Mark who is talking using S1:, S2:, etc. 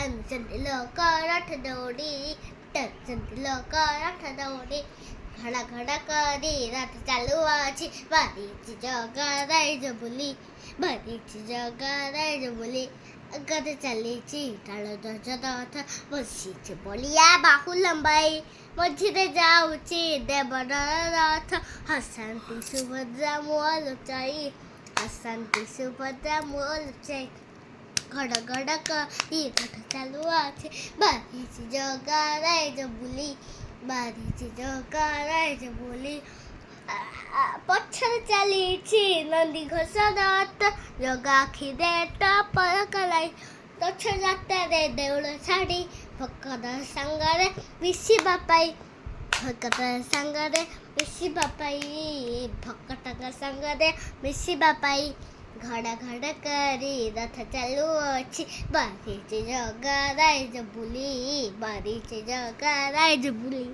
S1: ଚାଲିଲ ରଥ ଦୌଡ଼ି ଚାଲିଲ ରଥ ଦୌଡ଼ି ଘଡ଼ା ଘଡ଼ା କରି ରଥ ଚାଲୁଅଛି ବାରିଛି ଜଗା ରାଇଜ ବୋଲି ବାରିଛି ଜଗା ରାଇଜ ବୋଲି ଆଗରେ ଚାଲିଛି ତାଳ ଧ୍ୱଜ ରଥ ବସିଛି ବଳିଆ ବାହୁ ଲମ୍ବାଇ ମଝିରେ ଯାଉଛି ଦେବର ରଥ ହସାନ୍ତି ସୁଭଦ୍ରା ମୁହଁ ଲୁଚାଇ ହସାନ୍ତି ସୁଭଦ୍ରା ମୁହଁ ଲୁଚାଇ ଘଡ଼ ଘଡ଼ କରି ରଥ ଚାଲୁଅଛି ବାରିଛି ଜଗା ରାଇଜ ବୋଲି ବାରିଛି ଜଗା ରାଇଜ ବୋଲି ପଛରେ ଚାଲିଛି ନନ୍ଦୀ ଘୋଷ ରଥ ଜଗା ଆଖିରେ ଟପର କଲାଇ ରଥ ଯାତ୍ରାରେ ଦେଉଳ ଛାଡ଼ି ଭକ୍ତ ସାଙ୍ଗରେ ମିଶିବା ପାଇଁ ଭକ୍ତ ସାଙ୍ଗରେ ମିଶିବା ପାଇଁ ଭକ୍ତଙ୍କ ସାଙ୍ଗରେ ମିଶିବା ପାଇଁ ଘଡ଼ା ଘଡ଼ା କରି ରଥ ଚାଲୁଅଛି ବାରିଛି ଜଗା ରାଇଜ ବୋଲି ବାରିଛି ଜଗା ରାଇଜ ବୋଲି।